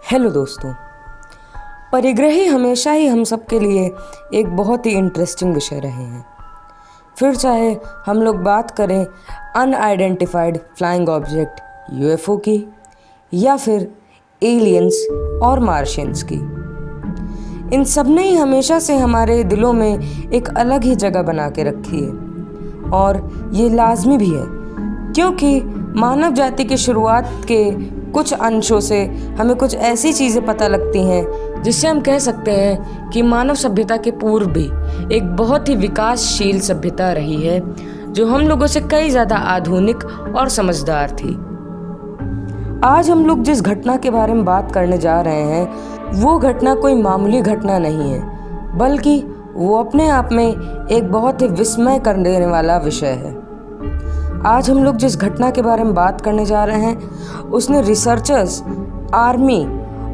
Hello दोस्तों। परिग्रही हमेशा ही हम सब के लिए एक बहुत ही इंटरेस्टिंग विषय रहे हैं। फिर चाहे हम लोग बात करें अनआइडेंटिफाइड फ्लाइंग ऑब्जेक्ट यूएफओ की या फिर एलियंस और मार्शियंस की, इन सब ने ही हमेशा से हमारे दिलों में एक अलग ही जगह बना के रखी है। और ये लाजमी भी है क्योंकि मानव जाति की शुरुआत के कुछ अंशों से हमें कुछ ऐसी चीज़ें पता लगती हैं जिससे हम कह सकते हैं कि मानव सभ्यता के पूर्व भी एक बहुत ही विकासशील सभ्यता रही है जो हम लोगों से कई ज़्यादा आधुनिक और समझदार थी। आज हम लोग जिस घटना के बारे में बात करने जा रहे हैं वो घटना कोई मामूली घटना नहीं है, बल्कि वो अपने आप में एक बहुत ही विस्मय कर देने वाला विषय है। आज हम लोग जिस घटना के बारे में बात करने जा रहे हैं उसने रिसर्चर्स, आर्मी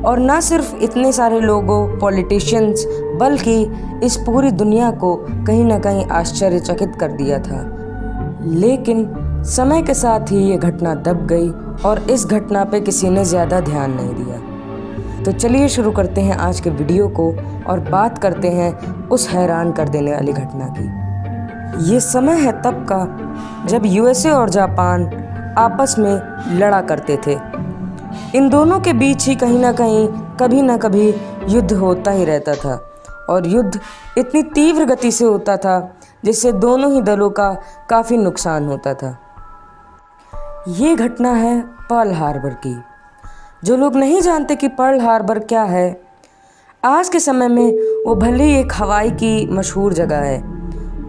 और ना सिर्फ इतने सारे लोगों, पॉलिटिशियंस, बल्कि इस पूरी दुनिया को कहीं ना कहीं आश्चर्यचकित कर दिया था। लेकिन समय के साथ ही ये घटना दब गई और इस घटना पे किसी ने ज़्यादा ध्यान नहीं दिया। तो चलिए शुरू करते हैं आज के वीडियो को और बात करते हैं उस हैरान कर देने वाली घटना की। ये समय है तब का जब यूएसए और जापान आपस में लड़ा करते थे। इन दोनों के बीच ही कहीं ना कभी युद्ध होता ही रहता था और युद्ध इतनी तीव्र गति से होता था जिससे दोनों ही दलों का काफ़ी नुकसान होता था। ये घटना है पर्ल हार्बर की। जो लोग नहीं जानते कि पर्ल हार्बर क्या है, आज के समय में वो भले ही एक हवाई की मशहूर जगह है,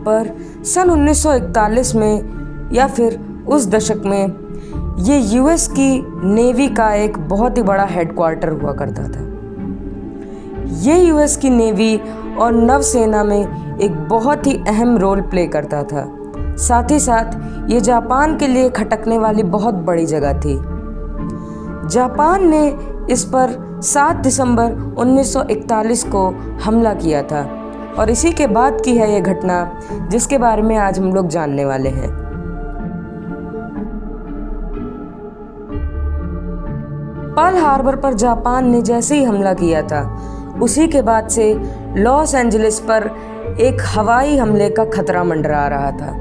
पर सन 1941 में या फिर उस दशक में ये यूएस की नेवी का एक बहुत ही बड़ा हेडक्वार्टर हुआ करता था। ये यूएस की नेवी और नौसेना में एक बहुत ही अहम रोल प्ले करता था। साथ ही साथ ये जापान के लिए खटकने वाली बहुत बड़ी जगह थी। जापान ने इस पर 7 दिसंबर 1941 को हमला किया था और इसी के बाद की है ये घटना जिसके बारे में आज हम लोग जानने वाले हैं। पर्ल हार्बर पर जापान ने जैसे ही हमला किया था उसी के बाद से लॉस एंजलिस पर एक हवाई हमले का खतरा मंडरा रहा था।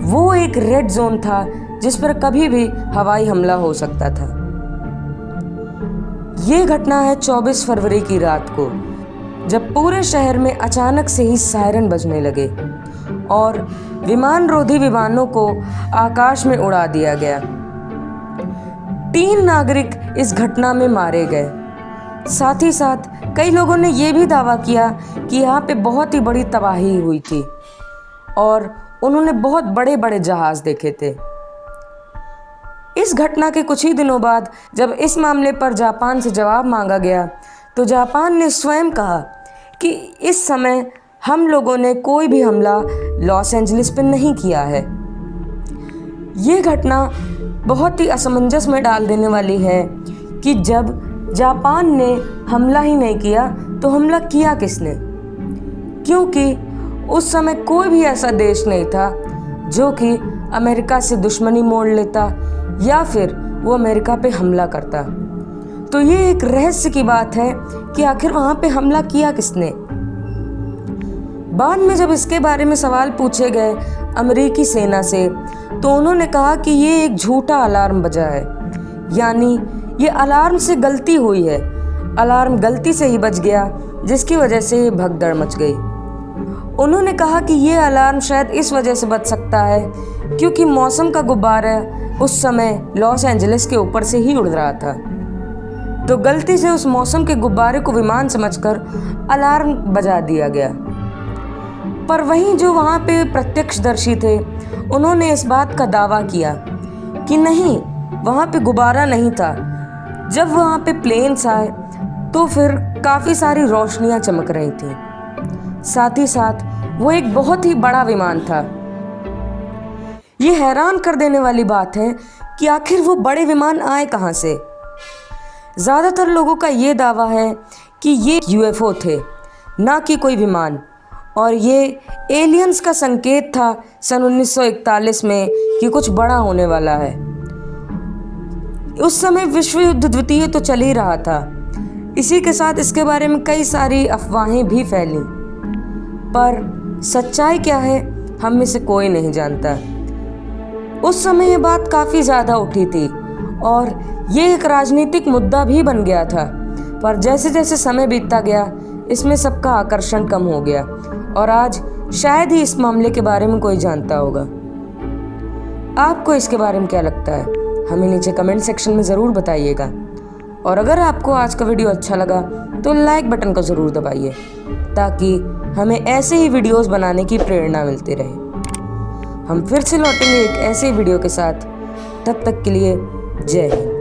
वो एक रेड जोन था जिस पर कभी भी हवाई हमला हो सकता था। ये घटना है 24 फरवरी की रात को, जब पूरे शहर में अचानक से ही सायरन बजने लगे और विमानरोधी विमानों को आकाश में उड़ा दिया गया। 3 नागरिक इस घटना में मारे गए। साथ ही साथ कई लोगों ने यह भी दावा किया कि यहाँ पे बहुत ही बड़ी तबाही हुई थी और उन्होंने बहुत बड़े बड़े जहाज देखे थे। इस घटना के कुछ ही दिनों बाद जब इस मामले पर जापान से जवाब मांगा गया तो जापान ने स्वयं कहा कि इस समय हम लोगों ने कोई भी हमला लॉस एंजलिस पर नहीं किया है। ये घटना बहुत ही असमंजस में डाल देने वाली है कि जब जापान ने हमला ही नहीं किया तो हमला किया किसने, क्योंकि उस समय कोई भी ऐसा देश नहीं था जो कि अमेरिका से दुश्मनी मोड़ लेता या फिर वो अमेरिका पे हमला करता। तो ये एक रहस्य की बात है कि आखिर वहाँ पे हमला किया किसने। बाद में जब इसके बारे में सवाल पूछे गए अमेरिकी सेना से तो उन्होंने कहा कि ये एक झूठा अलार्म बजा है, यानी ये अलार्म से गलती हुई है, अलार्म गलती से ही बज गया जिसकी वजह से भगदड़ मच गई। उन्होंने कहा कि ये अलार्म शायद इस वजह से बज सकता है क्योंकि मौसम का गुब्बारा उस समय लॉस एंजलिस के ऊपर से ही उड़ रहा था, तो गलती से उस मौसम के गुब्बारे को विमान समझकर अलार्म बजा दिया गया। पर वहीं जो वहाँ पे प्रत्यक्षदर्शी थे उन्होंने इस बात का दावा किया कि नहीं, वहाँ पे गुब्बारा नहीं था। जब वहाँ पे प्लेन्स आए तो फिर काफ़ी सारी रोशनियाँ चमक रही थी। साथ ही साथ वो एक बहुत ही बड़ा विमान था। ये हैरान कर देने वाली बात है कि आखिर वो बड़े विमान आए कहाँ से। ज़्यादातर लोगों का ये दावा है कि ये यूएफओ थे, ना कि कोई विमान, और ये एलियंस का संकेत था सन 1941 में कि कुछ बड़ा होने वाला है। उस समय विश्व युद्ध द्वितीय तो चल ही रहा था। इसी के साथ इसके बारे में कई सारी अफवाहें भी फैली, पर सच्चाई क्या है हम में से कोई नहीं जानता। उस समय ये बात काफ़ी ज़्यादा उठी थी और ये एक राजनीतिक मुद्दा भी बन गया था, पर जैसे जैसे समय बीतता गया इसमें सबका आकर्षण कम हो गया और आज शायद ही इस मामले के बारे में कोई जानता होगा। आपको इसके बारे में क्या लगता है, हमें नीचे कमेंट सेक्शन में ज़रूर बताइएगा। और अगर आपको आज का वीडियो अच्छा लगा तो लाइक बटन को ज़रूर दबाइए ताकि हमें ऐसे ही वीडियोस बनाने की प्रेरणा मिलती रहे। हम फिर से लौटेंगे एक ऐसे वीडियो के साथ, तब तक के लिए जय हिंद।